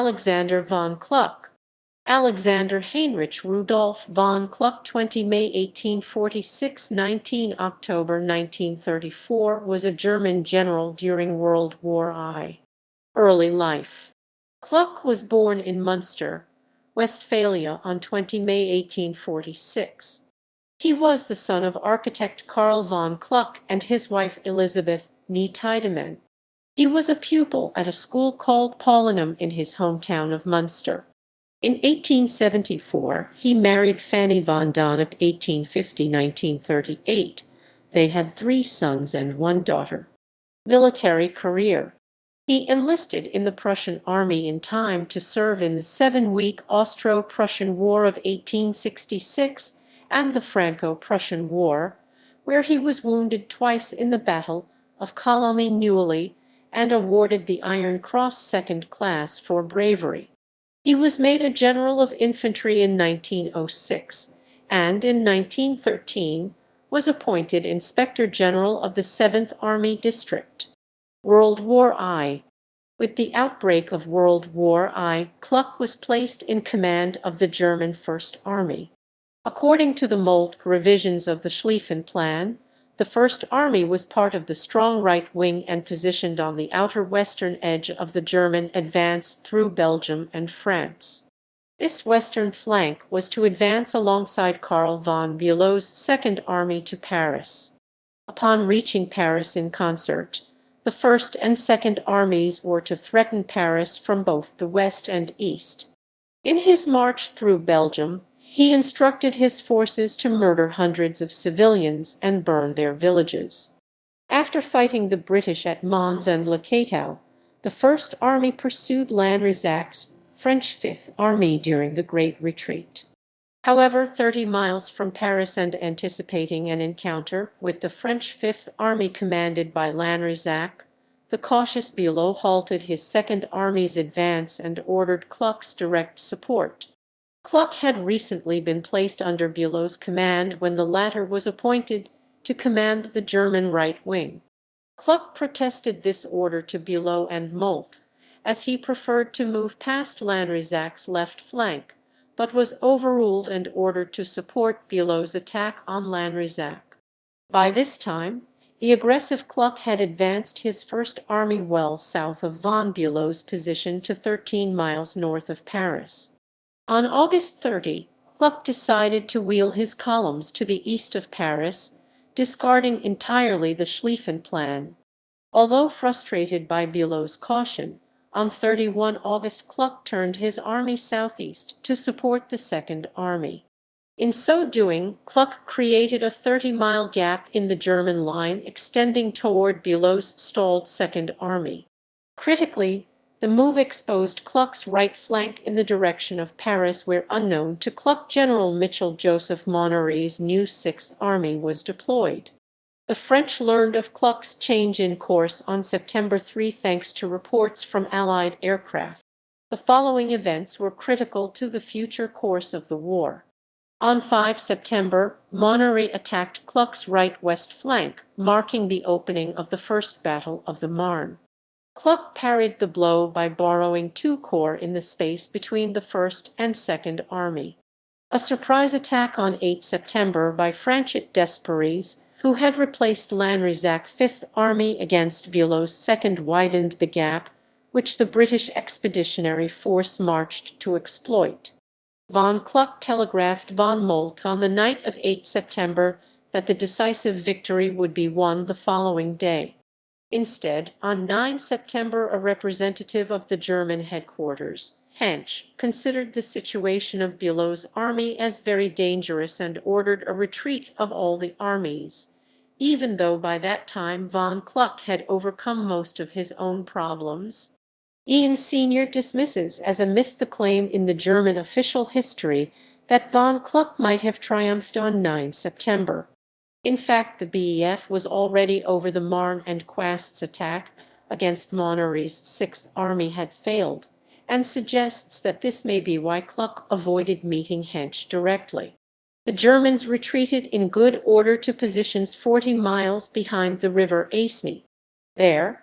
Alexander von Kluck. Alexander Heinrich Rudolph von Kluck, 20 May 1846 – 19 October 1934, was a German general during World War I. Early life. Kluck was born in Munster, Westphalia on 20 May 1846. He was the son of architect Karl von Kluck and his wife Elizabeth née Tiedemann. He was a pupil at a school called Paulinum in his hometown of Munster. In 1874, he married Fanny von Donop. 1850–1938. They had 3 sons and 1 daughter. Military career. He enlisted in the Prussian army in time to serve in the 7-week Austro-Prussian War of 1866 and the Franco-Prussian War, where he was wounded twice in the Battle of Colomey-Neuilly and awarded the Iron Cross Second Class for bravery. He was made a general of infantry in 1906, and in 1913 was appointed Inspector General of the 7th Army District. World War I. With the outbreak of World War I, Kluck was placed in command of the German First Army. According to the Moltke revisions of the Schlieffen Plan, the First Army was part of the strong right wing and positioned on the outer western edge of the German advance through Belgium and France. This western flank was to advance alongside Karl von Bülow's Second Army to Paris. Upon reaching Paris in concert, the First and Second Armies were to threaten Paris from both the west and east. In his march through Belgium, he instructed his forces to murder hundreds of civilians and burn their villages. After fighting the British at Mons and Le Cateau, the First Army pursued Lannesac's French Fifth Army during the Great Retreat. However, 30 miles from Paris and anticipating an encounter with the French Fifth Army commanded by Lannesac, the cautious Bülow halted his Second Army's advance and ordered Kluck's direct support. Kluck had recently been placed under Bülow's command when the latter was appointed to command the German right wing. Kluck protested this order to Bülow and Moltke, as he preferred to move past Lannesac's left flank, but was overruled and ordered to support Bülow's attack on Lannesac. By this time, the aggressive Kluck had advanced his First Army well south of von Bülow's position to 13 miles north of Paris. On August 30, Kluck decided to wheel his columns to the east of Paris, discarding entirely the Schlieffen Plan. Although frustrated by Bülow's caution, on 31 August Kluck turned his army southeast to support the Second Army. In so doing, Kluck created a 30-mile gap in the German line extending toward Bülow's stalled Second Army. Critically, the move exposed Kluck's right flank in the direction of Paris, where unknown to Kluck General Michel-Joseph Monnery's new Sixth Army was deployed. The French learned of Kluck's change in course on September 3 thanks to reports from Allied aircraft. The following events were critical to the future course of the war. On 5 September, Monnery attacked Kluck's right west flank, marking the opening of the First Battle of the Marne. Kluck parried the blow by borrowing 2 corps in the space between the First and Second Army. A surprise attack on 8 September by Franchot Desperies, who had replaced Lannesac's Fifth Army against Bülow's Second, widened the gap, which the British Expeditionary Force marched to exploit. Von Kluck telegraphed von Moltke on the night of 8 September that the decisive victory would be won the following day. Instead, on 9 September, a representative of the German headquarters, Hensch, considered the situation of Bülow's army as very dangerous and ordered a retreat of all the armies, even though by that time von Kluck had overcome most of his own problems. Ian Sr. dismisses as a myth the claim in the German official history that von Kluck might have triumphed on 9 September. In fact, the BEF was already over the Marne, and Quast's attack against Monnery's Sixth Army had failed, and suggests that this may be why Kluck avoided meeting Hensch directly. The Germans retreated in good order to positions 40 miles behind the river Aisne. There,